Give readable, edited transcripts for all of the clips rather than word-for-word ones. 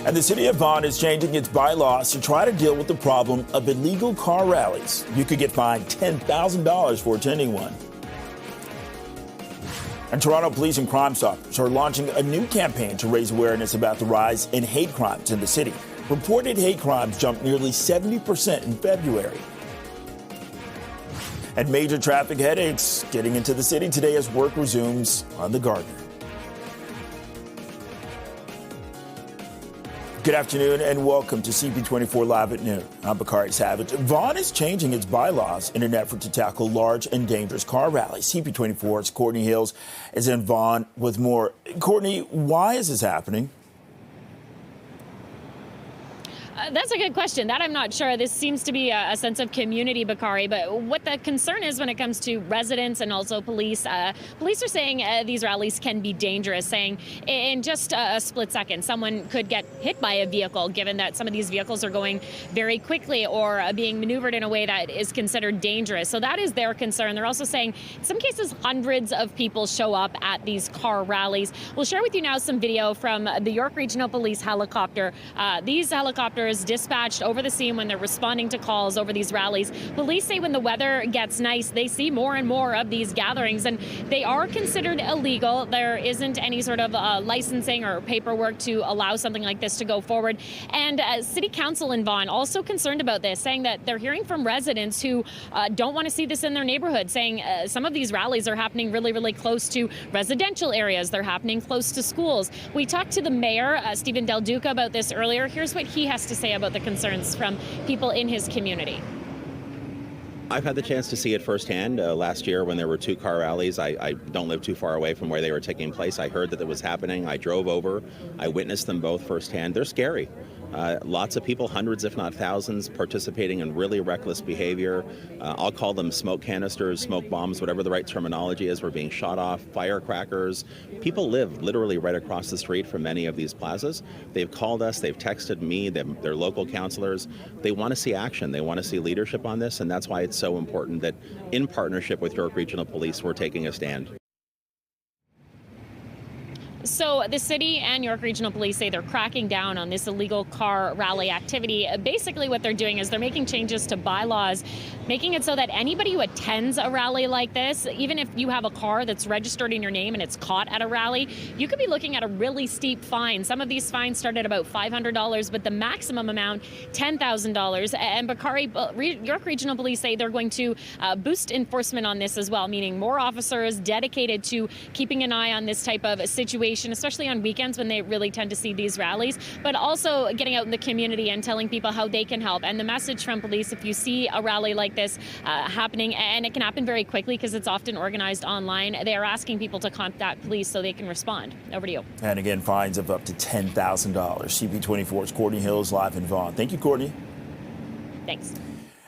And the city of Vaughan is changing its bylaws to try to deal with the problem of illegal car rallies. You could get fined $10,000 for attending one. And Toronto police and Crime Stoppers are launching a new campaign to raise awareness about the rise in hate crimes in the city. Reported hate crimes jumped nearly 70% in February. And major traffic headaches getting into the city today as work resumes on the Gardner. Good afternoon and welcome to CP24 Live at Noon. I'm Bakari Savage. Vaughan is changing its bylaws in an effort to tackle large and dangerous car rallies. CP24's Courtney Hills is in Vaughan with more. Courtney, why is this happening? That's a good question. That I'm not sure. This seems to be a sense of community, Bakari. But what the concern is when it comes to residents and also police, police are saying these rallies can be dangerous, saying in just a split second, someone could get hit by a vehicle, given that some of these vehicles are going very quickly or being maneuvered in a way that is considered dangerous. So that is their concern. They're also saying in some cases hundreds of people show up at these car rallies. We'll share with you now some video from the York Regional Police helicopter. These helicopters dispatched over the scene when they're responding to calls over these rallies. Police say when the weather gets nice, they see more and more of these gatherings, and they are considered illegal. There isn't any sort of licensing or paperwork to allow something like this to go forward. And City Council in Vaughan also concerned about this, saying that they're hearing from residents who don't want to see this in their neighborhood, saying some of these rallies are happening really, really close to residential areas. They're happening close to schools. We talked to the mayor, Stephen Del Duca, about this earlier. Here's what he has to say about the concerns from people in his community. I've had the chance to see it firsthand. Last year when there were two car rallies, I don't live too far away from where they were taking place. I heard that it was happening. I drove over. I witnessed them both firsthand. They're scary. Lots of people, hundreds if not thousands, participating in really reckless behavior. I'll call them smoke canisters, smoke bombs, whatever the right terminology is, were being shot off, firecrackers. People live literally right across the street from many of these plazas. They've called us, they've texted me, they're local councillors. They want to see action, they want to see leadership on this, and that's why it's so important that in partnership with York Regional Police, we're taking a stand. So the city and York Regional Police say they're cracking down on this illegal car rally activity. Basically what they're doing is they're making changes to bylaws, making it so that anybody who attends a rally like this, even if you have a car that's registered in your name and it's caught at a rally, you could be looking at a really steep fine. Some of these fines start at about $500, but the maximum amount, $10,000. And Bakari, York Regional Police say they're going to boost enforcement on this as well, meaning more officers dedicated to keeping an eye on this type of situation, especially on weekends when they really tend to see these rallies, but also getting out in the community and telling people how they can help. And the message from police, if you see a rally like this happening, and it can happen very quickly because it's often organized online, they are asking people to contact police so they can respond. Over to you. And again, fines of up to $10,000. CP24's Courtney Hills live in Vaughan. Thank you, Courtney. Thanks.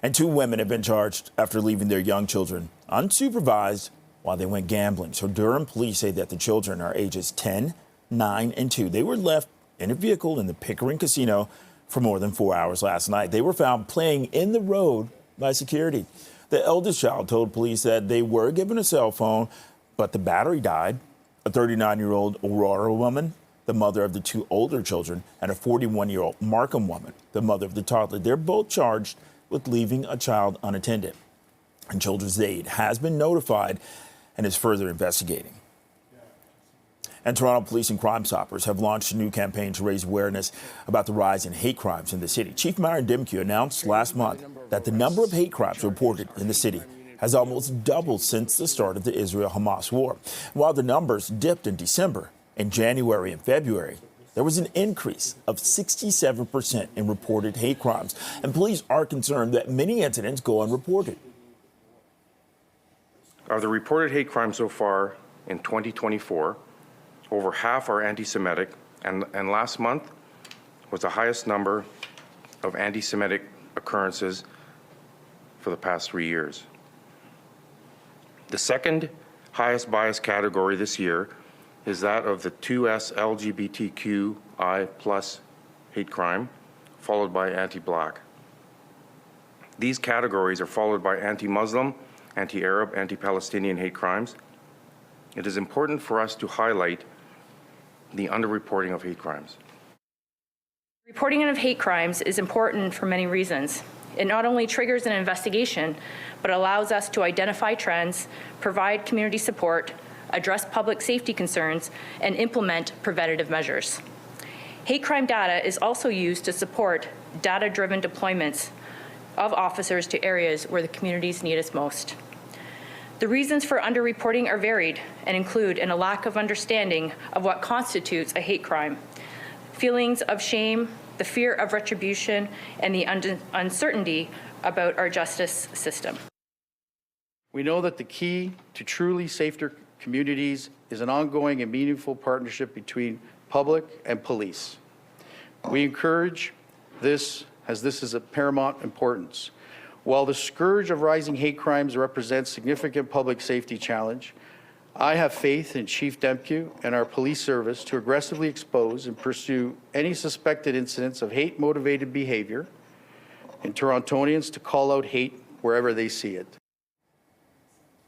And two women have been charged after leaving their young children unsupervised while they went gambling. So Durham police say that the children are ages 10, 9, and 2. They were left in a vehicle in the Pickering Casino for more than 4 hours last night. They were found playing in the road by security. The eldest child told police that they were given a cell phone, but the battery died. A 39-year-old Aurora woman, the mother of the two older children, and a 41-year-old Markham woman, the mother of the toddler. They're both charged with leaving a child unattended. And Children's Aid has been notified and is further investigating. And Toronto police and Crime Stoppers have launched a new campaign to raise awareness about the rise in hate crimes in the city. Chief Myron Dimke announced last month that the number of hate crimes reported in the city has almost doubled since the start of the Israel-Hamas war. While the numbers dipped in December, in January and February, there was an increase of 67% in reported hate crimes. And police are concerned that many incidents go unreported. Of the reported hate crimes so far in 2024, over half are anti-Semitic, and last month was the highest number of anti-Semitic occurrences for the past 3 years. The second highest bias category this year is that of the 2S LGBTQI+ hate crime, followed by anti-Black. These categories are followed by anti-Muslim, anti-Arab, anti-Palestinian hate crimes. It is important for us to highlight the underreporting of hate crimes. Reporting of hate crimes is important for many reasons. It not only triggers an investigation, but allows us to identify trends, provide community support, address public safety concerns, and implement preventative measures. Hate crime data is also used to support data-driven deployments of officers to areas where the communities need us most. The reasons for underreporting are varied and include a lack of understanding of what constitutes a hate crime, feelings of shame, the fear of retribution, and the uncertainty about our justice system. We know that the key to truly safer communities is an ongoing and meaningful partnership between public and police. We encourage this as this is of paramount importance. While the scourge of rising hate crimes represents significant public safety challenge, I have faith in Chief Demke and our police service to aggressively expose and pursue any suspected incidents of hate-motivated behavior and Torontonians to call out hate wherever they see it.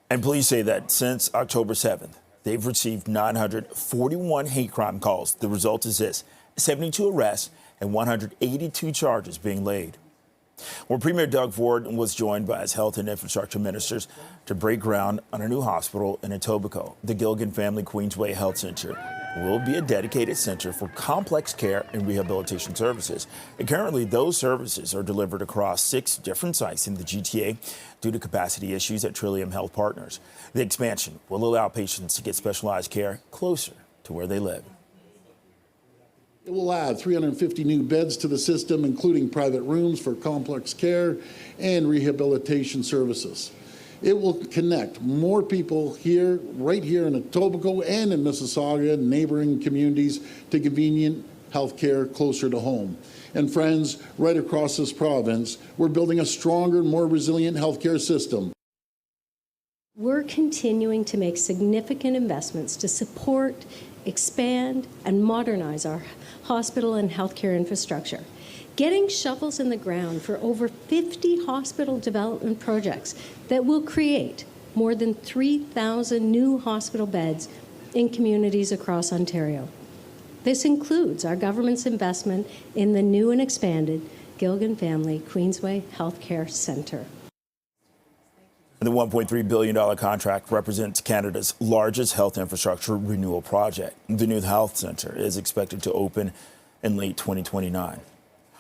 And police say that since October 7th, they've received 941 hate crime calls. The result is this: 72 arrests and 182 charges being laid. Well, Premier Doug Vaughan was joined by his health and infrastructure ministers to break ground on a new hospital in Etobicoke. The Gilligan Family Queensway Health Center will be a dedicated center for complex care and rehabilitation services. And currently, those services are delivered across 6 different sites in the GTA due to capacity issues at Trillium Health Partners. The expansion will allow patients to get specialized care closer to where they live. It will add 350 new beds to the system, including private rooms for complex care and rehabilitation services. It will connect more people here, right here in Etobicoke and in Mississauga and neighboring communities, to convenient health care closer to home. And friends, right across this province, we're building a stronger, more resilient healthcare system. We're continuing to make significant investments to support, expand, and modernize our hospital and healthcare infrastructure. Getting shovels in the ground for over 50 hospital development projects that will create more than 3,000 new hospital beds in communities across Ontario. This includes our government's investment in the new and expanded Gilligan Family Queensway Healthcare Centre. The $1.3 billion contract represents Canada's largest health infrastructure renewal project. The new health centre is expected to open in late 2029.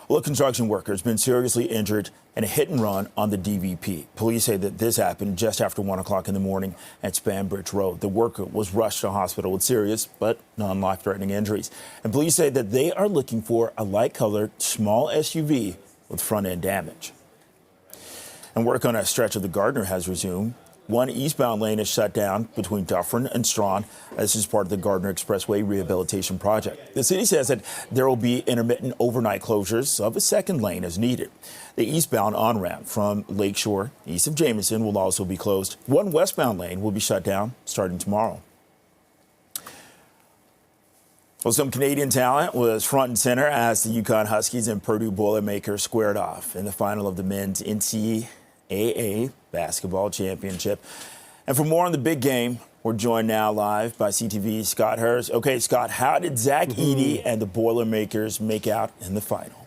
Well, a construction worker has been seriously injured in a hit and run on the DVP. Police say that this happened just after 1 o'clock in the morning at Spanbridge Road. The worker was rushed to hospital with serious but non-life-threatening injuries. And police say that they are looking for a light-colored small SUV with front-end damage. And work on a stretch of the Gardiner has resumed. One eastbound lane is shut down between Dufferin and Strawn. This is part of the Gardiner Expressway rehabilitation project. The city says that there will be intermittent overnight closures of a second lane as needed. The eastbound on-ramp from Lakeshore, east of Jameson, will also be closed. One westbound lane will be shut down starting tomorrow. Well, some Canadian talent was front and center as the Yukon Huskies and Purdue Boilermakers squared off in the final of the men's NCAA basketball championship. And for more on the big game, we're joined now live by CTV's Scott Hurst. Okay, Scott, how did Zach Edey and the Boilermakers make out in the final?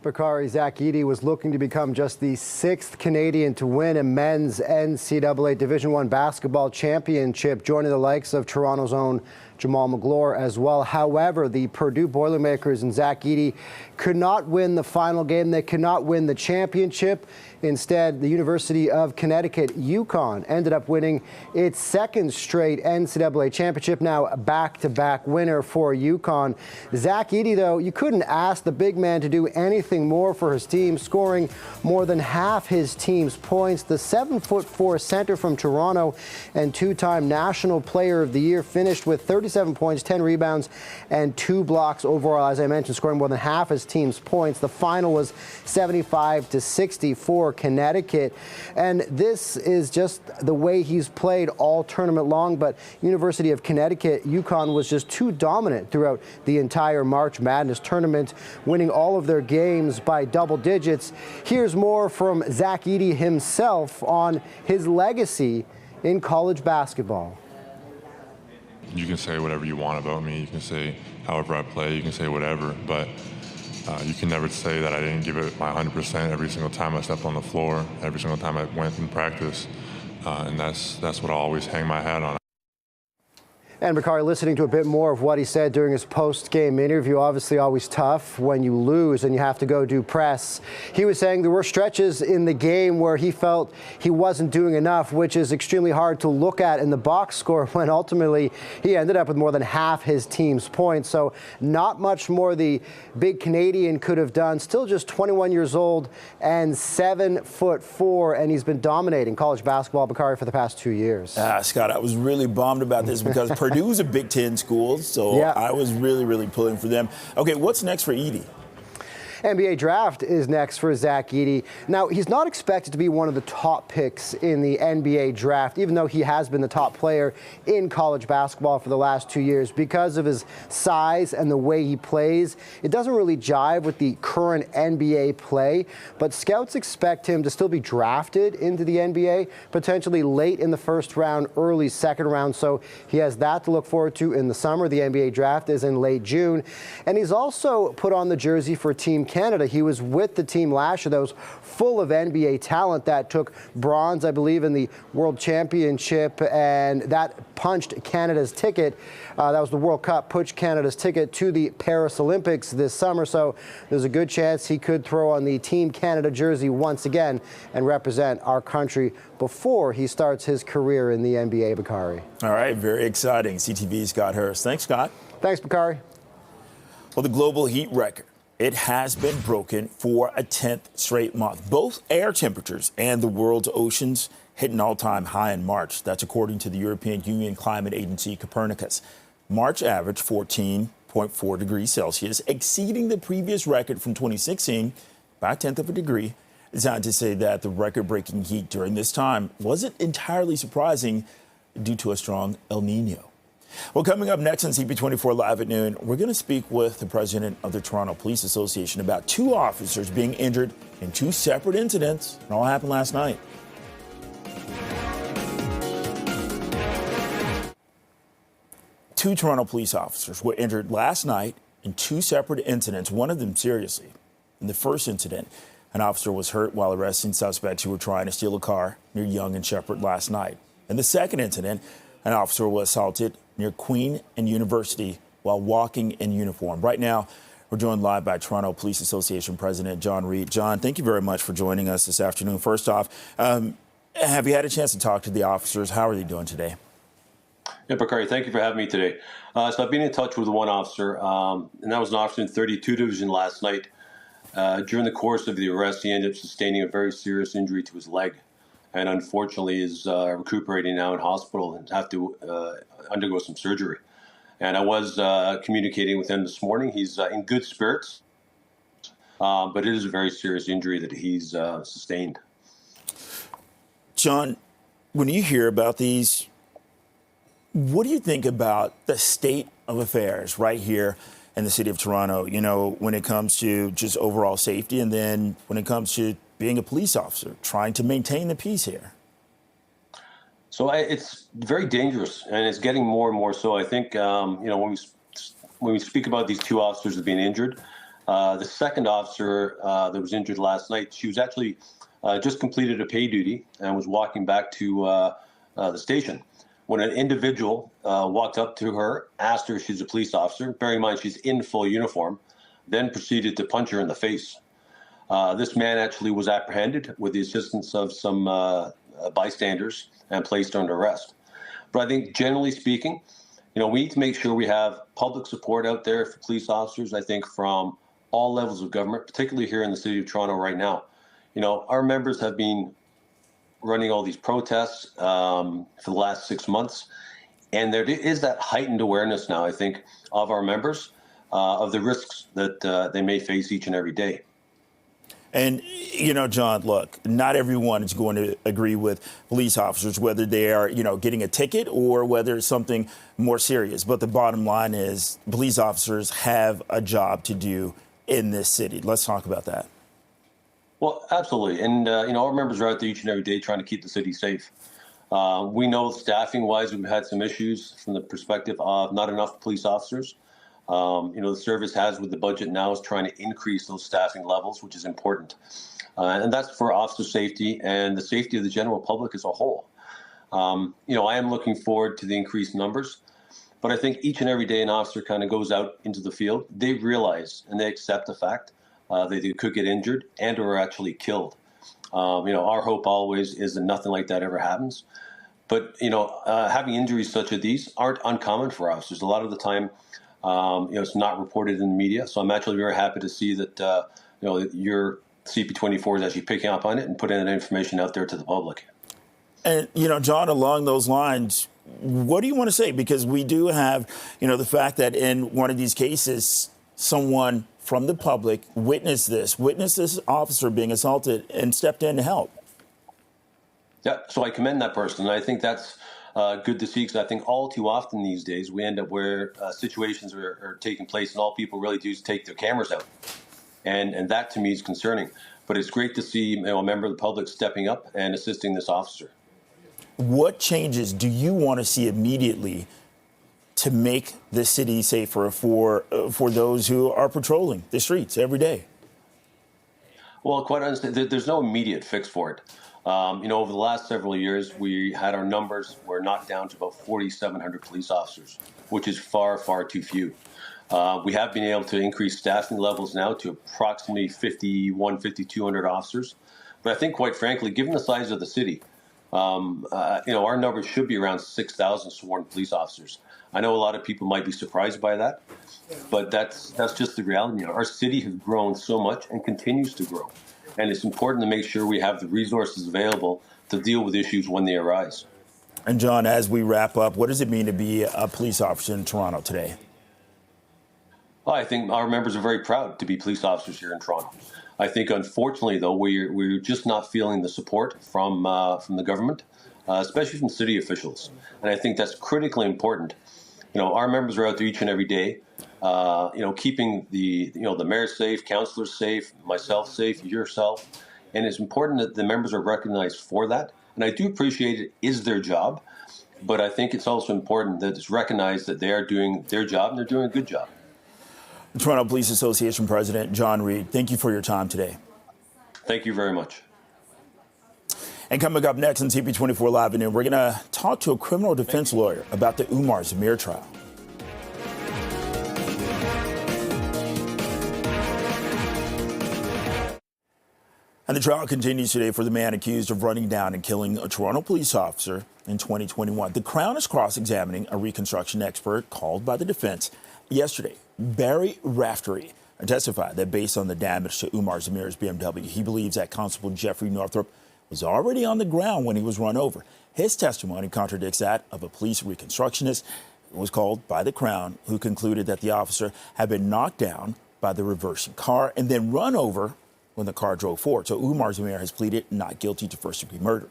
Bakari, Zach Edey was looking to become just the 6th Canadian to win a men's NCAA Division I basketball championship, joining the likes of Toronto's own Jamal McGlure as well. However, the Purdue Boilermakers and Zach Edey could not win the final game. They could not win the championship. Instead, the University of Connecticut, UConn, ended up winning its 2nd straight NCAA championship, now a back-to-back winner for UConn. Zach Edey, though, you couldn't ask the big man to do anything more for his team, scoring more than half his team's points. The 7'4" center from Toronto and 2-time National Player of the Year finished with 37 points, 10 rebounds, and 2 blocks overall, as I mentioned, scoring more than half his team's points. The final was 75-60 for Connecticut, and this is just the way he's played all tournament long. But University of Connecticut, UConn was just too dominant throughout the entire March Madness tournament, winning all of their games by double digits. Here's more from Zach Edey himself on his legacy in college basketball. You can say whatever you want about me. You can say however I play. You can say whatever, but You can never say that I didn't give it my 100% every single time I stepped on the floor, every single time I went in practice, and that's what I always hang my hat on. And Bakari, listening to a bit more of what he said during his post-game interview, obviously always tough when you lose and you have to go do press. He was saying there were stretches in the game where he felt he wasn't doing enough, which is extremely hard to look at in the box score when ultimately he ended up with more than half his team's points. So not much more the big Canadian could have done. Still just 21 years old and 7'4", and he's been dominating college basketball, Bakari, for the past 2 years. Scott, I was really bummed about this because Purdue's a Big Ten school, so yeah. I was really pulling for them. Okay, what's next for Edey? NBA draft is next for Zach Edey. Now, he's not expected to be one of the top picks in the NBA draft, even though he has been the top player in college basketball for the last 2 years. Because of his size and the way he plays, it doesn't really jive with the current NBA play, but scouts expect him to still be drafted into the NBA, potentially late in the first round, early second round. So he has that to look forward to in the summer. The NBA draft is in late June. And he's also put on the jersey for Team Canada. He was with the team last year that was full of NBA talent that took bronze, I believe, in the World Championship, and that punched Canada's ticket. That was the World Cup, punched Canada's ticket to the Paris Olympics this summer. So there's a good chance he could throw on the Team Canada jersey once again and represent our country before he starts his career in the NBA, Bakari. All right, very exciting. CTV's Scott Harris. Thanks, Scott. Thanks, Bakari. Well, the global heat record, it has been broken for a 10th straight month. Both air temperatures and the world's oceans hit an all-time high in March. That's according to the European Union Climate Agency Copernicus. March averaged 14.4 degrees Celsius, exceeding the previous record from 2016 by a tenth of a degree. Scientists say that the record-breaking heat during this time wasn't entirely surprising due to a strong El Nino. Well, coming up next on CP24 Live at noon, we're going to speak with the president of the Toronto Police Association about 2 officers being injured in 2 separate incidents. It all happened last night. Two Toronto police officers were injured last night in 2 separate incidents, one of them seriously. In the first incident, an officer was hurt while arresting suspects who were trying to steal a car near Yonge and Shepherd last night. In the second incident, an officer was assaulted near Queen and University while walking in uniform. Right now, we're joined live by Toronto Police Association President John Reid. John, thank you very much for joining us this afternoon. First off, have you had a chance to talk to the officers? How are they doing today? Yeah, Bakari, thank you for having me today. So I've been in touch with one officer, and that was an officer in 32 Division last night. During the course of the arrest, he ended up sustaining a very serious injury to his leg, and unfortunately is recuperating now in hospital and have to undergo some surgery. And I was communicating with him this morning. He's in good spirits, but it is a very serious injury that he's sustained. John, when you hear about these, what do you think about the state of affairs right here in the city of Toronto, you know, when it comes to just overall safety and then when it comes to being a police officer, trying to maintain the peace here? So it's very dangerous, and it's getting more and more so. I think, when we speak about these 2 officers that have been injured, the second officer that was injured last night, she was actually just completed a pay duty and was walking back to the station when an individual walked up to her, asked her if she's a police officer, bearing in mind she's in full uniform, then proceeded to punch her in the face. This man actually was apprehended with the assistance of some bystanders and placed under arrest. But I think generally speaking, we need to make sure we have public support out there for police officers, I think, from all levels of government, particularly here in the city of Toronto right now. Our members have been running all these protests for the last 6 months, and there is that heightened awareness now, I think, of our members of the risks that they may face each and every day. And, John, look, not everyone is going to agree with police officers, whether they are, getting a ticket or whether it's something more serious. But the bottom line is police officers have a job to do in this city. Let's talk about that. Well, absolutely. And, our members are out there each and every day trying to keep the city safe. We know staffing-wise, we've had some issues from the perspective of not enough police officers. The service has, with the budget now, is trying to increase those staffing levels, which is important. And that's for officer safety and the safety of the general public as a whole. I am looking forward to the increased numbers, but I think each and every day an officer kind of goes out into the field, they realize and they accept the fact that they could get injured and or actually killed. Our hope always is that nothing like that ever happens. But, having injuries such as these aren't uncommon for officers. A lot of the time, it's not reported in the media. So I'm actually very happy to see that, your CP24 is actually picking up on it and putting that information out there to the public. And, John, along those lines, what do you want to say? Because we do have, the fact that in one of these cases, someone from the public witnessed this officer being assaulted and stepped in to help. Yeah, so I commend that person. And I think that's good to see, because I think all too often these days we end up where situations are taking place and all people really do is take their cameras out. And that to me is concerning. But it's great to see a member of the public stepping up and assisting this officer. What changes do you want to see immediately to make the city safer for those who are patrolling the streets every day? Well, quite honestly, there's no immediate fix for it. Over the last several years, we had our numbers were knocked down to about 4,700 police officers, which is far, far too few. We have been able to increase staffing levels now to approximately 5,200 officers. But I think, quite frankly, given the size of the city, our numbers should be around 6,000 sworn police officers. I know a lot of people might be surprised by that, but that's just the reality. Our city has grown so much and continues to grow. And it's important to make sure we have the resources available to deal with issues when they arise. And John, as we wrap up, what does it mean to be a police officer in Toronto today? Well, I think our members are very proud to be police officers here in Toronto. I think, unfortunately, though, we're just not feeling the support from the government, especially from city officials. And I think that's critically important. Our members are out there each and every day, keeping the mayor safe, councillors safe, myself safe, yourself. And it's important that the members are recognized for that. And I do appreciate it is their job, but I think it's also important that it's recognized that they are doing their job and they're doing a good job. Toronto Police Association President John Reid, thank you for your time today. Thank you very much. And coming up next on CP24 Live at noon, we're going to talk to a criminal defense lawyer about the Umar Zamir trial. And the trial continues today for the man accused of running down and killing a Toronto police officer in 2021. The Crown is cross-examining a reconstruction expert called by the defense yesterday. Barry Raftery testified that based on the damage to Umar Zamir's BMW, he believes that Constable Jeffrey Northrup was already on the ground when he was run over. His testimony contradicts that of a police reconstructionist who was called by the Crown, who concluded that the officer had been knocked down by the reversing car and then run over when the car drove forward. So Umar Zamir has pleaded not guilty to first-degree murder.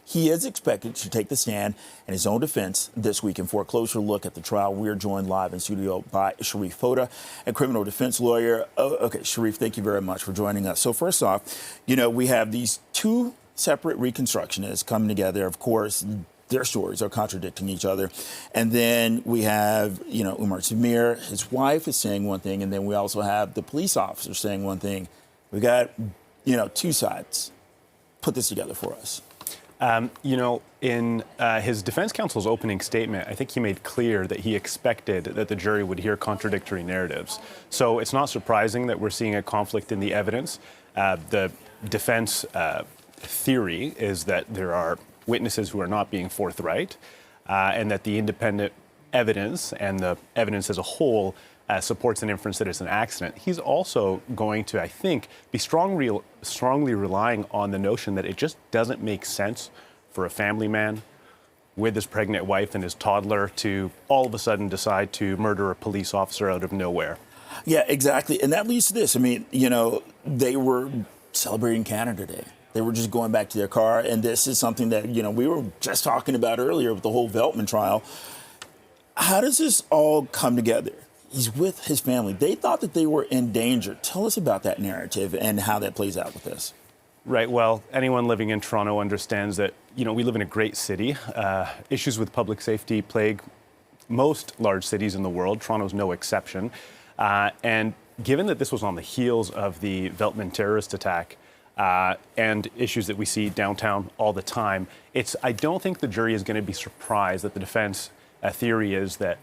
He is expected to take the stand in his own defense this week. And for a closer look at the trial, we're joined live in studio by Sharif Foda, a criminal defense lawyer. Okay, Sharif, thank you very much for joining us. So first off, we have these two separate reconstructionists coming together. Of course, their stories are contradicting each other. And then we have, Umar Zamir, his wife is saying one thing, and then we also have the police officer saying one thing. We got, two sides. Put this together for us. In his defense counsel's opening statement, I think he made clear that he expected that the jury would hear contradictory narratives. So it's not surprising that we're seeing a conflict in the evidence. The defense theory is that there are witnesses who are not being forthright, and that the independent evidence and the evidence as a whole supports an inference that it's an accident. He's also going to, I think, be strongly relying on the notion that it just doesn't make sense for a family man with his pregnant wife and his toddler to all of a sudden decide to murder a police officer out of nowhere. Yeah, exactly. And that leads to this. I mean, they were celebrating Canada Day. They were just going back to their car. And this is something that, we were just talking about earlier with the whole Veltman trial. How does this all come together? He's with his family. They thought that they were in danger. Tell us about that narrative and how that plays out with this. Right. Well, anyone living in Toronto understands that, we live in a great city. Issues with public safety plague most large cities in the world. Toronto's no exception. And given that this was on the heels of the Veltman terrorist attack and issues that we see downtown all the time, I don't think the jury is going to be surprised that the defense theory is that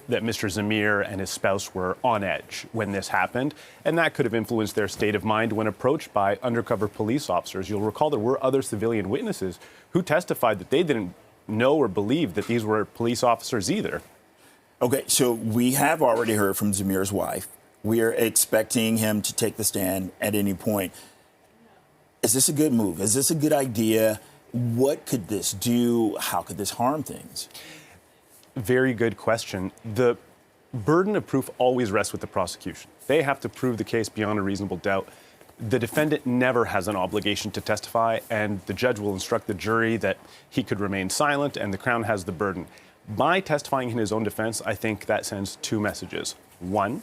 that Mr. Zamir and his spouse were on edge when this happened, and that could have influenced their state of mind when approached by undercover police officers. You'll recall there were other civilian witnesses who testified that they didn't know or believe that these were police officers either. Okay, so we have already heard from Zamir's wife. We are expecting him to take the stand at any point. Is this a good move? Is this a good idea? What could this do? How could this harm things? Very good question. The burden of proof always rests with the prosecution. They have to prove the case beyond a reasonable doubt. The defendant never has an obligation to testify, and the judge will instruct the jury that he could remain silent, and the Crown has the burden. By testifying in his own defense, I think that sends two messages. One,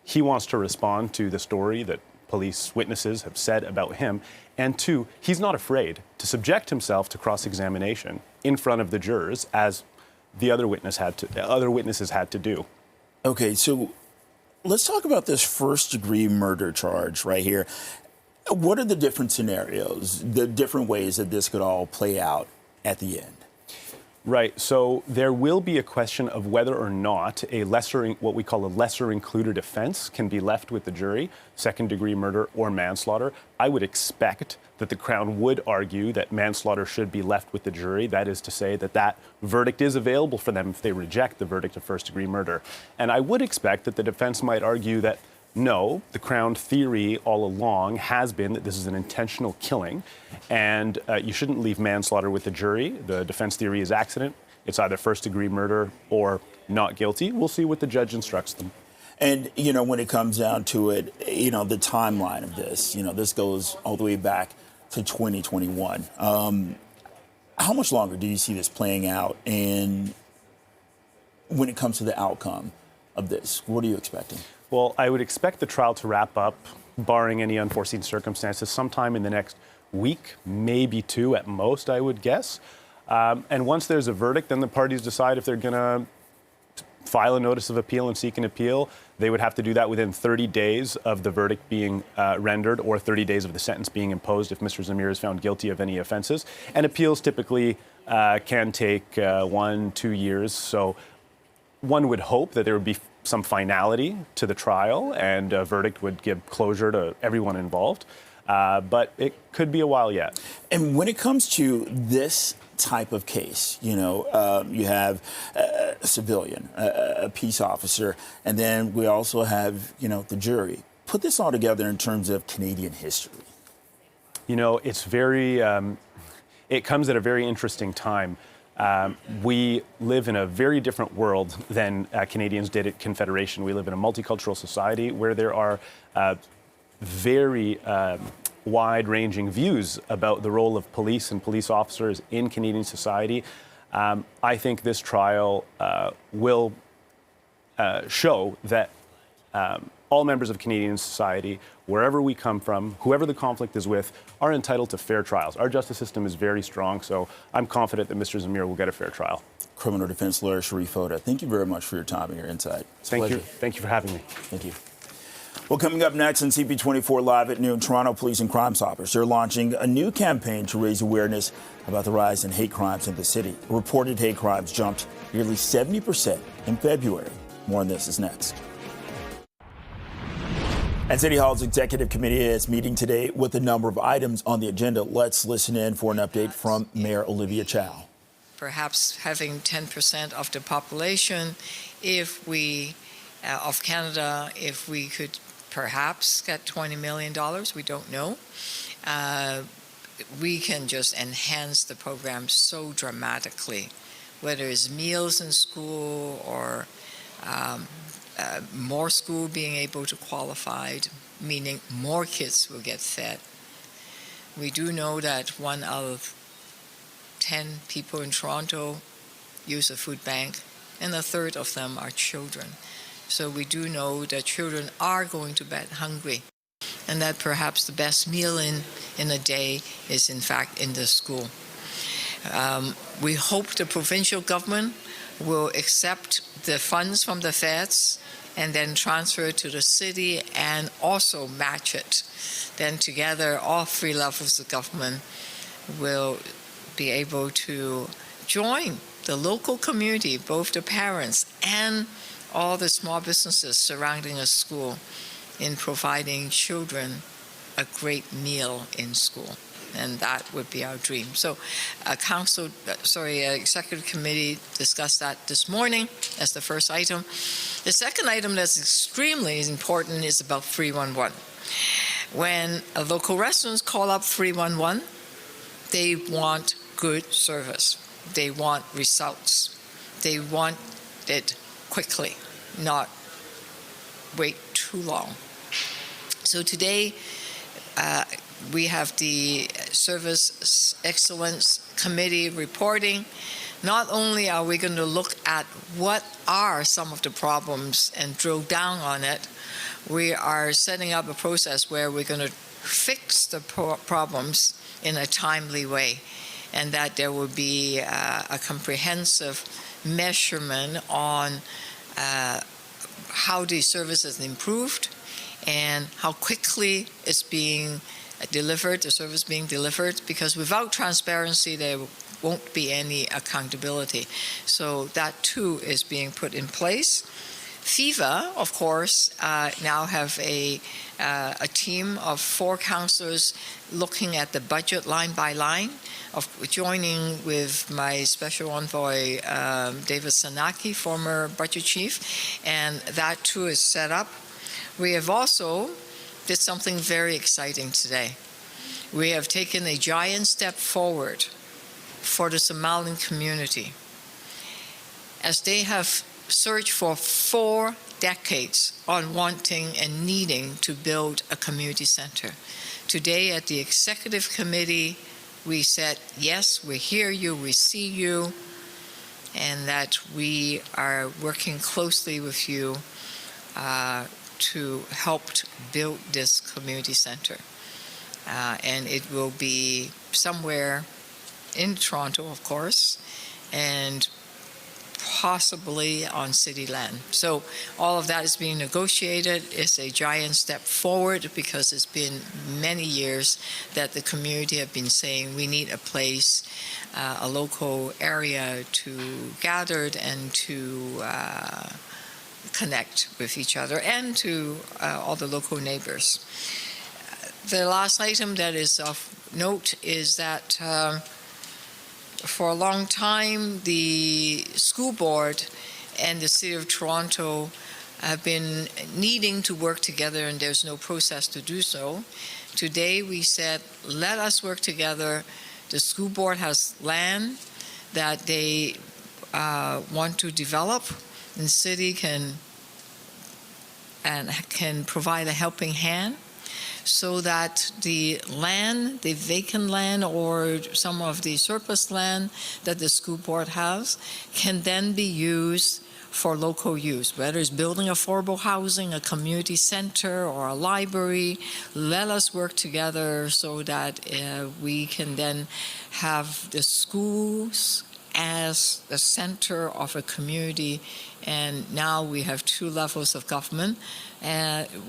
he wants to respond to the story that police witnesses have said about him. And two, he's not afraid to subject himself to cross-examination in front of the jurors, as the other witnesses had to do. Okay, so let's talk about this first-degree murder charge right here. What are the different scenarios, the different ways that this could all play out at the end? Right. So there will be a question of whether or not what we call a lesser included offense can be left with the jury, second-degree murder or manslaughter. I would expect that the Crown would argue that manslaughter should be left with the jury. That is to say that verdict is available for them if they reject the verdict of first-degree murder. And I would expect that the defense might argue that no, the Crown theory all along has been that this is an intentional killing, and you shouldn't leave manslaughter with the jury. The defense theory is accident. It's either first-degree murder or not guilty. We'll see what the judge instructs them. And, when it comes down to it, the timeline of this, this goes all the way back to 2021. How much longer do you see this playing out? And when it comes to the outcome of this, what are you expecting? Well, I would expect the trial to wrap up, barring any unforeseen circumstances, sometime in the next week, maybe two at most, I would guess. And once there's a verdict, then the parties decide if they're going to file a notice of appeal and seek an appeal. They would have to do that within 30 days of the verdict being rendered or 30 days of the sentence being imposed if Mr. Zamir is found guilty of any offenses. And appeals typically can take 1-2 years. So one would hope that there would be some finality to the trial and a verdict would give closure to everyone involved. But it could be a while yet. And when it comes to this type of case, you have a civilian, a peace officer, and then we also have, the jury. Put this all together in terms of Canadian history. It's very, it comes at a very interesting time. We live in a very different world than Canadians did at Confederation. We live in a multicultural society where there are very wide-ranging views about the role of police and police officers in Canadian society. I think this trial will show that all members of Canadian society, wherever we come from, whoever the conflict is with, are entitled to fair trials. Our justice system is very strong, so I'm confident that Mr. Zamir will get a fair trial. Criminal defense lawyer Sharif Foda, thank you very much for your time and your insight. Thank you. Thank you for having me. Thank you. Well, coming up next on CP24 Live at noon, Toronto Police and Crime Stoppers. They're launching a new campaign to raise awareness about the rise in hate crimes in the city. Reported hate crimes jumped nearly 70% in February. More on this is next. And City Hall's Executive Committee is meeting today with a number of items on the agenda. Let's listen in for an update from Mayor Olivia Chow. Perhaps having 10% of the population, of Canada, if we could perhaps get $20 million, we don't know. We can just enhance the program so dramatically, whether it's meals in school or more school being able to qualify, meaning more kids will get fed. We do know that 1 out of 10 people in Toronto use a food bank, and a third of them are children. So we do know that children are going to bed hungry, and that perhaps the best meal in a day is in fact in the school. We hope the provincial government will accept the funds from the feds and then transfer it to the city and also match it. Then together, all three levels of government will be able to join the local community, both the parents and all the small businesses surrounding a school, in providing children a great meal in school. And that would be our dream. So executive committee discussed that this morning as the first item. The second item that's extremely important is about 311. When local residents call up 311, they want good service. They want results. They want it quickly, not wait too long. So today, we have the Service Excellence Committee reporting. Not only are we going to look at what are some of the problems and drill down on it, we are setting up a process where we're going to fix the problems in a timely way, and that there will be a comprehensive measurement on how the service is improved and how quickly it's being delivered, the service being delivered, because without transparency, there won't be any accountability. So that too is being put in place. FIVA, of course, now have a team of 4 councillors looking at the budget line by line, joining with my special envoy, David Sanaki, former budget chief, and that too is set up. We have also did something very exciting today. We have taken a giant step forward for the Somalian community, as they have searched for 4 decades on wanting and needing to build a community center. Today at the executive committee, we said, yes, we hear you, we see you, and that we are working closely with you to help build this community center. And it will be somewhere in Toronto, of course, and possibly on city land. So all of that is being negotiated. It's a giant step forward because it's been many years that the community have been saying we need a place, a local area to gather and to connect with each other and to all the local neighbors. The last item that is of note is that for a long time, the school board and the City of Toronto have been needing to work together, and there's no process to do so. Today, we said, let us work together. The school board has land that they want to develop, and the city can provide a helping hand, so that the land, the vacant land or some of the surplus land that the school board has can then be used for local use, whether it's building affordable housing, a community center, or a library. Let us work together so that we can then have the schools as the center of a community. And now we have 2 levels of government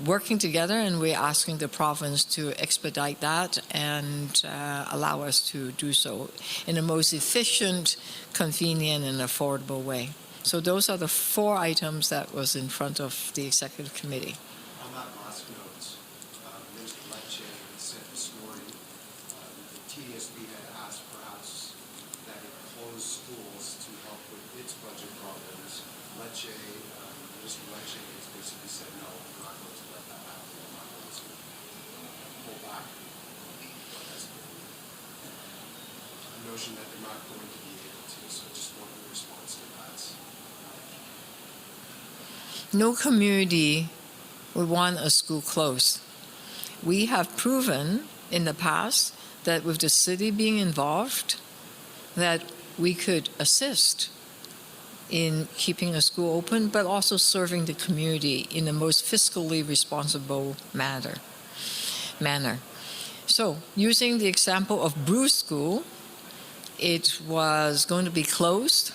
working together, and we're asking the province to expedite that and allow us to do so in the most efficient, convenient, and affordable way. So those are the 4 items that was in front of the executive committee. On that last note, Minister Lecce said this morning the TSB had asked perhaps that it close schools to help with its budget problems. Minister Lecce has basically said, no, we're not going to let that happen. We're not going to pull back what has been a notion that they're not going to be able to. So just want a response to that. No community would want a school closed. We have proven in the past that with the city being involved, that we could assist in keeping a school open, but also serving the community in the most fiscally responsible manner. So, using the example of Bruce School, it was going to be closed,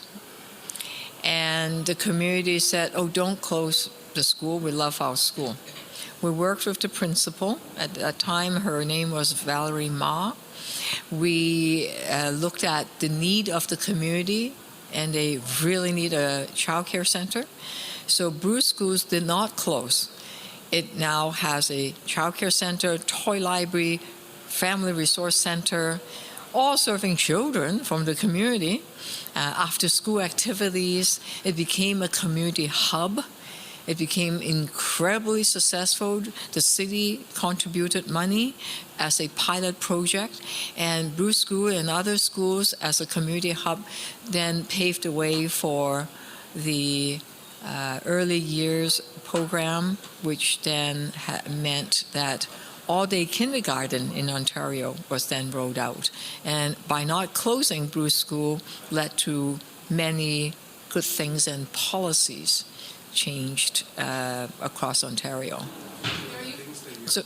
And the community said, oh, don't close the school. We love our school. We worked with the principal. At that time, her name was Valerie Ma. We looked at the need of the community, and they really need a child care center. So Bruce Schools did not close. It now has a child care center, toy library, family resource center, all serving children from the community. After school activities, it became a community hub. It became incredibly successful. The city contributed money as a pilot project, and Bruce School and other schools as a community hub then paved the way for the early years program, which then meant that all-day kindergarten in Ontario was then rolled out. And by not closing Bruce School led to many good things and policies changed across Ontario. So,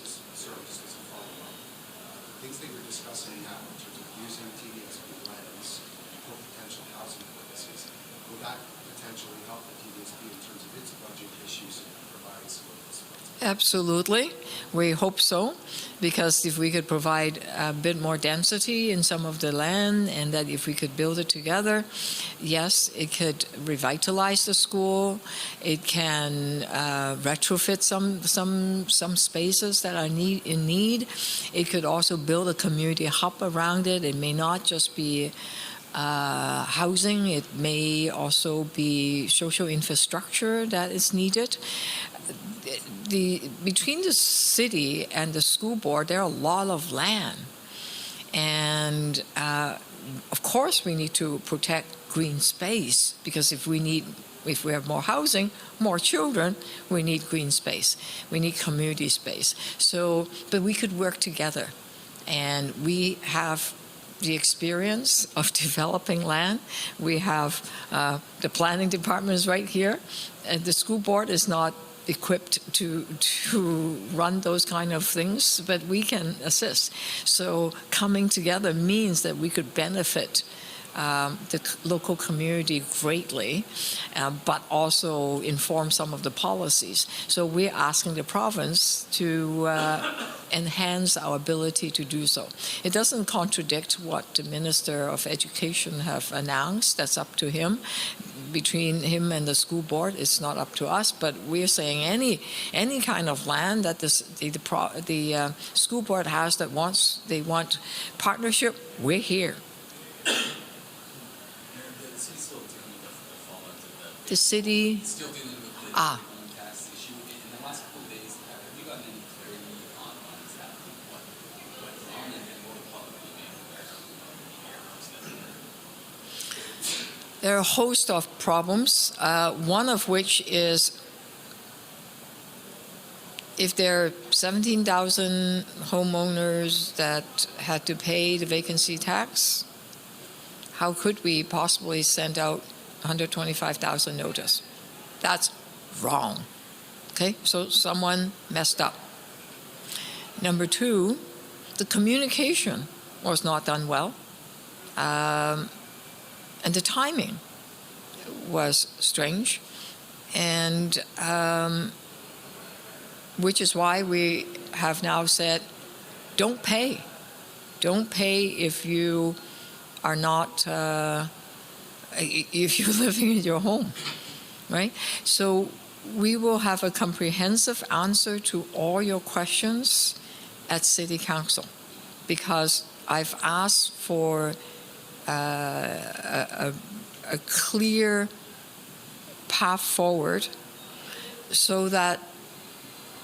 things that you're discussing now in terms of using TDSB lens for potential housing policies, will that potentially help the TDSB in terms of its budget issues and provide some of this? absolutely. We hope so, because if we could provide a bit more density in some of the land, and that if we could build it together, yes, it could revitalize the school. It can retrofit some spaces that are in need. It could also build a community hub around it. It may not just be housing. It may also be social infrastructure that is needed. Between the city and the school board, there are a lot of land. And of course we need to protect green space, because if we have more housing, more children, we need green space. We need community space. So, but we could work together. And we have the experience of developing land. We have the planning department is right here. And the school board is not equipped to run those kind of things, but we can assist. So coming together means that we could benefit the local community greatly, but also inform some of the policies. So we're asking the province to enhance our ability to do so. It doesn't contradict what the Minister of Education have announced. That's up to him. Between him and the school board, it's not up to us, but we're saying any kind of land that the school board has that they want partnership, we're here. The city still dealing with the tax issue. In the last couple of days, have you gotten any clarity on exactly what went wrong and what the public will be? There are a host of problems, one of which is if there are 17,000 homeowners that had to pay the vacancy tax, how could we possibly send out 125,000 notice? That's wrong. Okay, so someone messed up. Number two, the communication was not done well. And the timing was strange, and which is why we have now said, don't pay. Don't pay if you are not, if you're living in your home, right? So we will have a comprehensive answer to all your questions at City Council, because I've asked for a clear path forward so that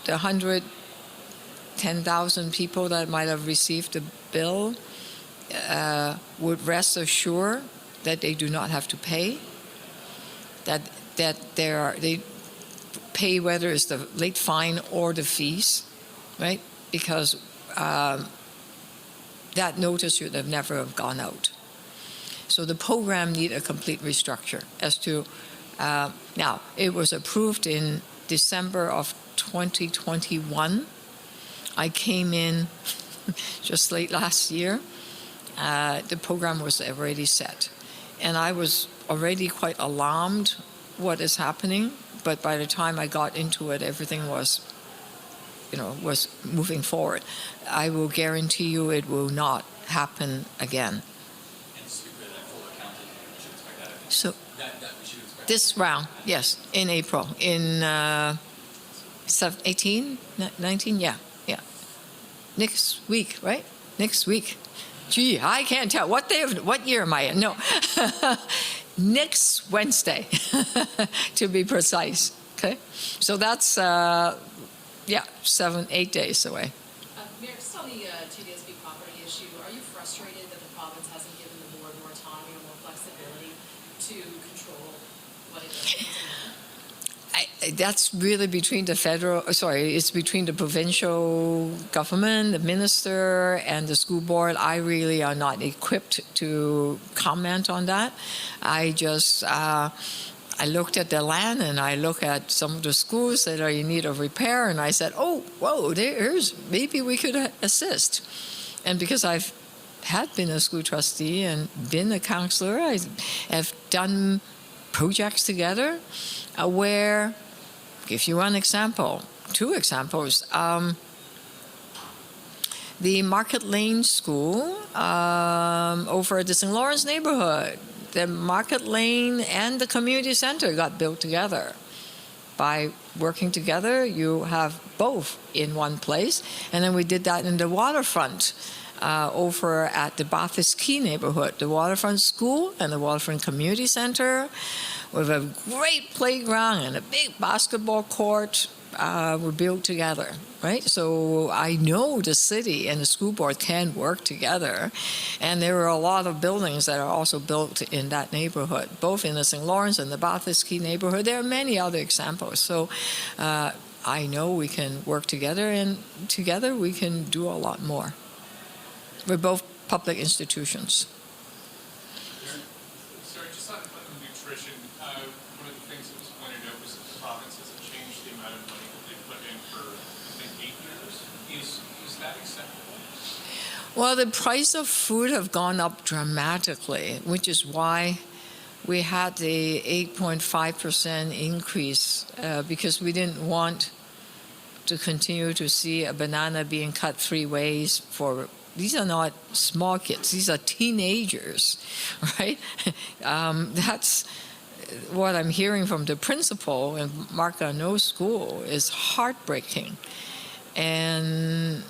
the 110,000 people that might have received the bill would rest assured that they do not have to pay, that they pay whether it's the late fine or the fees, right? Because that notice should have never have gone out. So the program need a complete restructure. As to now, it was approved in December of 2021. I came in just late last year. The program was already set, and I was already quite alarmed what is happening, but by the time I got into it, everything was moving forward. I will guarantee you it will not happen again. And just to be clear, that full accounting, we should expect that. So That we should expect. this round, yes, in April, in 18, 19, yeah. Next week, right? Next week. Gee, I can't tell. What year am I in? No. Next Wednesday, to be precise. Okay? So that's, 7-8 days away. Mayor, just on the TDSB property issue, are you frustrated that the province hasn't given the board more autonomy or more flexibility to control what it does? That's really between it's between the provincial government, the minister, and the school board. I really are not equipped to comment on that. I just, I looked at the land and I look at some of the schools that are in need of repair, and I said, maybe we could assist. And because I've had been a school trustee and been a counselor, I have done projects together where, if you want two examples, the Market Lane School over at the St. Lawrence neighborhood, the Market Lane and the community center got built together. By working together, you have both in one place. And then we did that in the waterfront over at the Bathurst Key neighborhood, the waterfront school and the waterfront community center, with a great playground and a big basketball court were built together, right? So I know the city and the school board can work together. And there are a lot of buildings that are also built in that neighborhood, both in the St. Lawrence and the Bathurst Key neighborhood. There are many other examples. So I know we can work together, and together we can do a lot more. We're both public institutions. Sorry, just on nutrition, one of the things that was pointed out was that the province hasn't changed the amount of money that they put in for, I think, 8 years. Is that acceptable? Well, the price of food have gone up dramatically, which is why we had the 8.5% increase, because we didn't want to continue to see a banana being cut 3 ways for. These are not small kids. These are teenagers, right? That's what I'm hearing from the principal in Mark Garneau's school is heartbreaking. And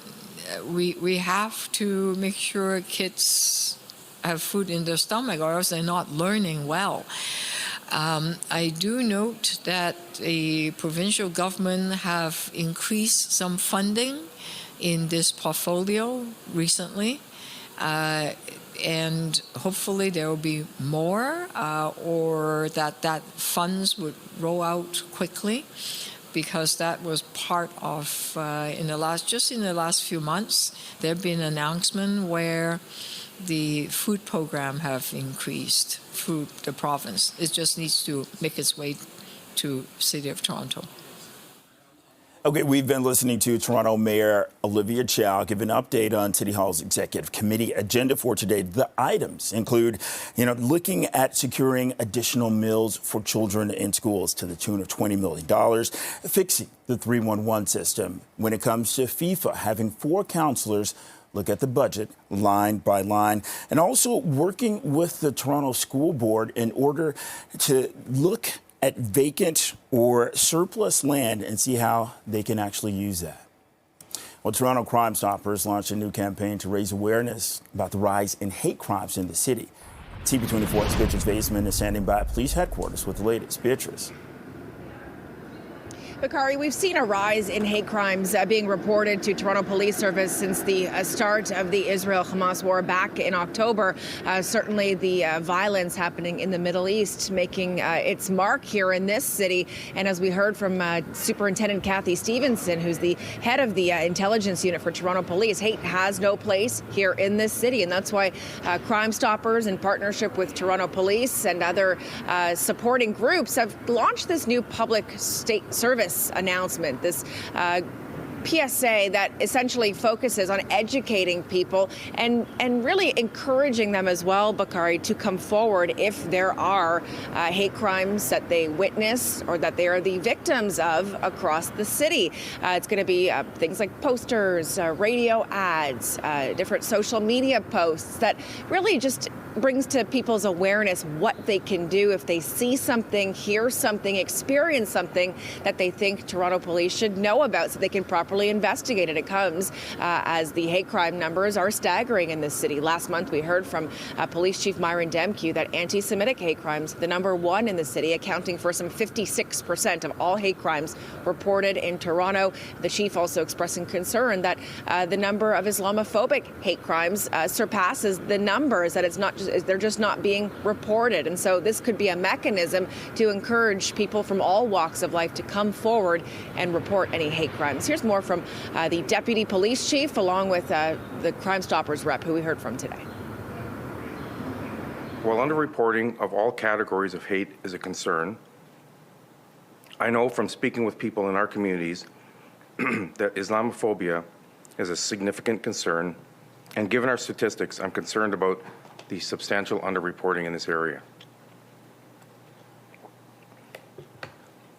we have to make sure kids have food in their stomach, or else they're not learning well. I do note that the provincial government have increased some funding in this portfolio recently, and hopefully there will be more, or that funds would roll out quickly, because that was part of in the last few months there have been an announcement where the food program have increased through the province. It just needs to make its way to City of Toronto. Okay, we've been listening to Toronto Mayor Olivia Chow give an update on City Hall's Executive Committee agenda for today. The items include, looking at securing additional meals for children in schools to the tune of $20 million, fixing the 311 system. When it comes to FIFA, having 4 counselors look at the budget line by line, and also working with the Toronto School Board in order to look at vacant or surplus land and see how they can actually use that. Well, Toronto Crime Stoppers launched a new campaign to raise awareness about the rise in hate crimes in the city. CP24's Beatrice Vaisman is standing by at police headquarters with the latest. Beatrice. Bakari, we've seen a rise in hate crimes being reported to Toronto Police Service since the start of the Israel-Hamas war back in October. Certainly the violence happening in the Middle East making its mark here in this city. And as we heard from Superintendent Kathy Stevenson, who's the head of the intelligence unit for Toronto Police, hate has no place here in this city. And that's why Crime Stoppers, in partnership with Toronto Police and other supporting groups, have launched this new public state service announcement. This PSA that essentially focuses on educating people and really encouraging them as well, Bakari, to come forward if there are hate crimes that they witness or that they are the victims of across the city. It's going to be things like posters, radio ads, different social media posts that really just brings to people's awareness what they can do if they see something, hear something, experience something that they think Toronto police should know about so they can properly investigate it. It comes as the hate crime numbers are staggering in this city. Last month we heard from Police Chief Myron Demke that anti-Semitic hate crimes, the number one in the city, accounting for some 56% of all hate crimes reported in Toronto. The chief also expressing concern that the number of Islamophobic hate crimes surpasses the numbers, that they're just not being reported. And so this could be a mechanism to encourage people from all walks of life to come forward and report any hate crimes. Here's more from the deputy police chief along with the Crime Stoppers rep who we heard from today. While underreporting of all categories of hate is a concern, I know from speaking with people in our communities that Islamophobia is a significant concern, and given our statistics, I'm concerned about the substantial underreporting in this area.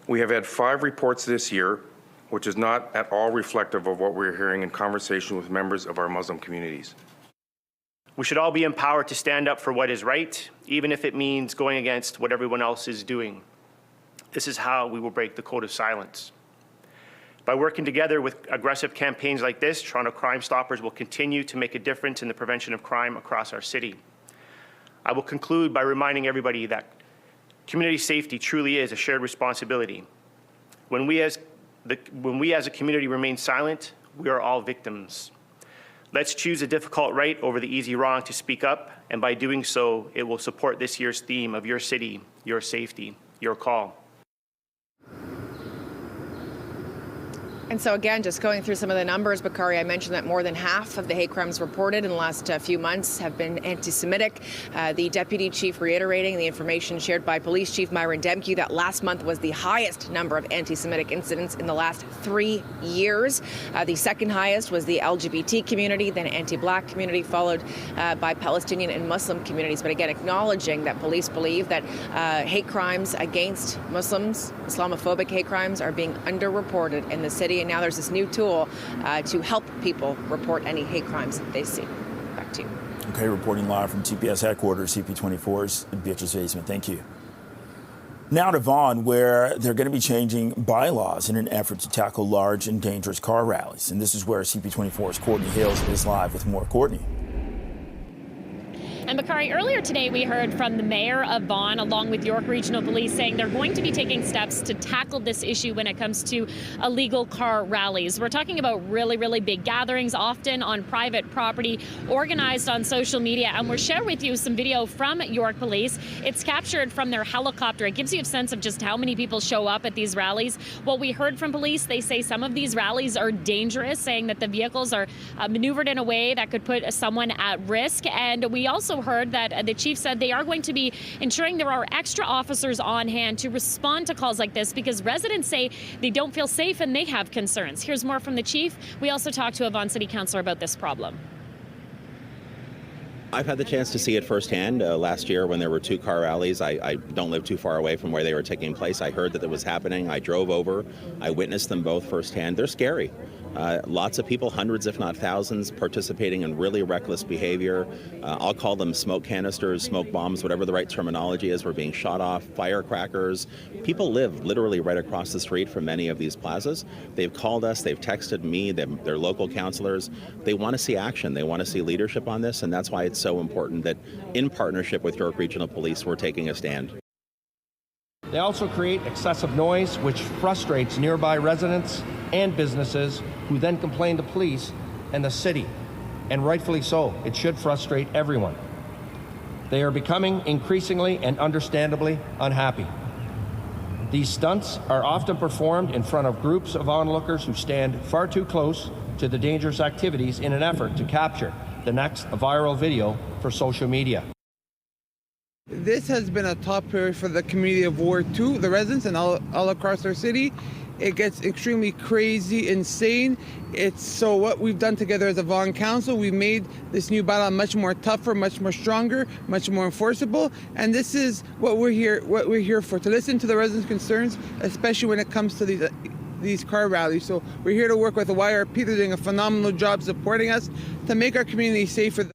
We have had 5 reports this year, which is not at all reflective of what we're hearing in conversation with members of our Muslim communities. We should all be empowered to stand up for what is right, even if it means going against what everyone else is doing. This is how we will break the code of silence. By working together with aggressive campaigns like this, Toronto Crime Stoppers will continue to make a difference in the prevention of crime across our city. I will conclude by reminding everybody that community safety truly is a shared responsibility. When we as a community remain silent, we are all victims. Let's choose a difficult right over the easy wrong to speak up, and by doing so, it will support this year's theme of your city, your safety, your call. And so again, just going through some of the numbers, Bakari, I mentioned that more than half of the hate crimes reported in the last few months have been anti-Semitic. The deputy chief reiterating the information shared by Police Chief Myron Demke that last month was the highest number of anti-Semitic incidents in the last 3 years. The second highest was the LGBT community, then anti-Black community, followed by Palestinian and Muslim communities. But again, acknowledging that police believe that hate crimes against Muslims, Islamophobic hate crimes, are being underreported in the city. And now there's this new tool to help people report any hate crimes that they see. Back to you. Okay, reporting live from TPS headquarters, CP24's Beatrice Basement. Thank you. Now to Vaughan, where they're going to be changing bylaws in an effort to tackle large and dangerous car rallies. And this is where CP24's Courtney Hales is live with more. Courtney. And Bakari, earlier today we heard from the mayor of Vaughan along with York Regional Police saying they're going to be taking steps to tackle this issue when it comes to illegal car rallies. We're talking about really, really big gatherings, often on private property, organized on social media. And we'll share with you some video from York Police. It's captured from their helicopter. It gives you a sense of just how many people show up at these rallies. What we heard from police, they say some of these rallies are dangerous, saying that the vehicles are maneuvered in a way that could put someone at risk. And we also heard that the chief said they are going to be ensuring there are extra officers on hand to respond to calls like this because residents say they don't feel safe and they have concerns. Here's more from the chief. We also talked to a Vaughan City Councillor about this problem. I've had the chance to see it firsthand. Last year when there were 2 car rallies, I don't live too far away from where they were taking place. I heard that it was happening. I drove over. I witnessed them both firsthand. They're scary. Lots of people, hundreds if not thousands, participating in really reckless behavior. I'll call them smoke canisters, smoke bombs, whatever the right terminology is, were being shot off, firecrackers. People live literally right across the street from many of these plazas. They've called us, they've texted me, they're local councillors. They want to see action, they want to see leadership on this, and that's why it's so important that in partnership with York Regional Police, we're taking a stand. They also create excessive noise, which frustrates nearby residents and businesses who then complain to police and the city, and rightfully so. It should frustrate everyone. They are becoming increasingly and understandably unhappy. These stunts are often performed in front of groups of onlookers who stand far too close to the dangerous activities in an effort to capture the next viral video for social media. This has been a top priority for the community of Ward 2, the residents, and all across our city. it gets extremely crazy, insane. So what we've done together as a Vaughan Council, we've made this new bylaw much more tougher, much more stronger, much more enforceable. And this is what we're here for, to listen to the residents' concerns, especially when it comes to these car rallies. So we're here to work with the YRP. They're doing a phenomenal job supporting us to make our community safer.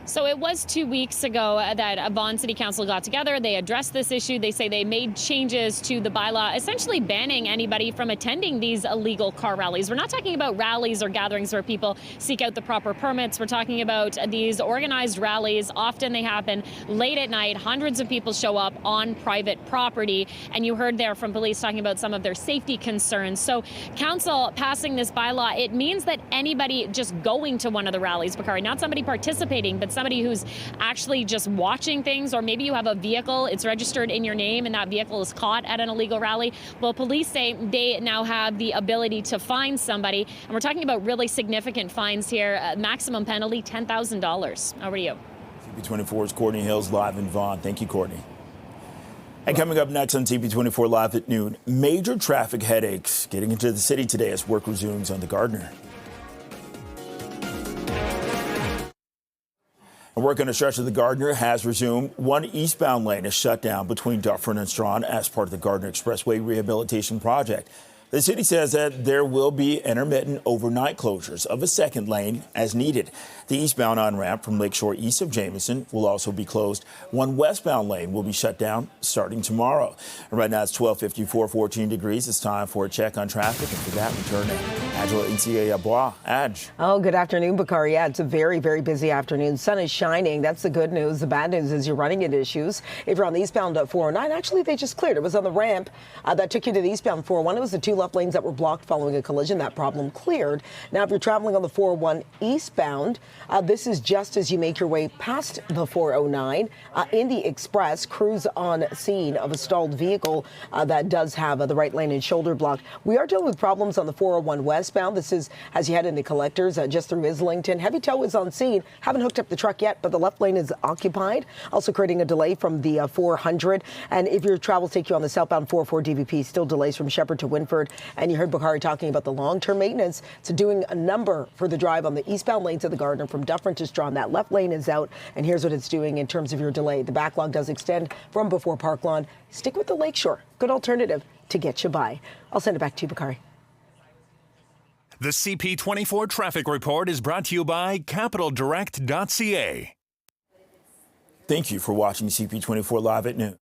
So it was 2 weeks ago that Vaughan City Council got together. They addressed this issue. They say they made changes to the bylaw, essentially banning anybody from attending these illegal car rallies. We're not talking about rallies or gatherings where people seek out the proper permits. We're talking about these organized rallies. Often they happen late at night. Hundreds of people show up on private property. And you heard there from police talking about some of their safety concerns. So council passing this bylaw, it means that anybody just going to one of the rallies, Bakari, not somebody participating, but somebody who's actually just watching things, or maybe you have a vehicle, it's registered in your name, and that vehicle is caught at an illegal rally. Well, police say they now have the ability to fine somebody, and we're talking about really significant fines here. Maximum penalty, $10,000. Over to you. CP24's Courtney Hills live in Vaughan. Thank you, Courtney. And coming up next on CP24 Live at noon, major traffic headaches getting into the city today as work resumes on the Gardner. Work on a stretch of the Gardner has resumed. One eastbound lane is shut down between Dufferin and Strawn as part of the Gardner Expressway rehabilitation project. The city says that there will be intermittent overnight closures of a second lane as needed. The eastbound on-ramp from Lakeshore east of Jameson will also be closed. One westbound lane will be shut down starting tomorrow. Right now it's 12:54, 14 degrees. It's time for a check on traffic. And for that, we turn to Angela Bois. Adj. Oh, good afternoon, Bakari. Yeah, it's a very, very busy afternoon. Sun is shining. That's the good news. The bad news is you're running into issues. If you're on the eastbound 409, actually they just cleared. It was on the ramp that took you to the eastbound 401. It was the two left lanes that were blocked following a collision. That problem cleared. Now, if you're traveling on the 401 eastbound, this is just as you make your way past the 409 in the Express. Crews on scene of a stalled vehicle that does have the right lane and shoulder blocked. We are dealing with problems on the 401 westbound. This is as you head into Collectors just through Islington. Heavy tow is on scene. Haven't hooked up the truck yet, but the left lane is occupied. Also creating a delay from the 400. And if your travels take you on the southbound 404 DVP, still delays from Shepherd to Winford. And you heard Bakari talking about the long-term maintenance. It's doing a number for the drive on the eastbound lanes of the Gardner from Dufferin to Strawn. That left lane is out, and here's what it's doing in terms of your delay. The backlog does extend from before Park Lawn. Stick with the Lakeshore. Good alternative to get you by. I'll send it back to you, Bakari. The CP24 traffic report is brought to you by CapitalDirect.ca. Thank you for watching CP24 Live at noon.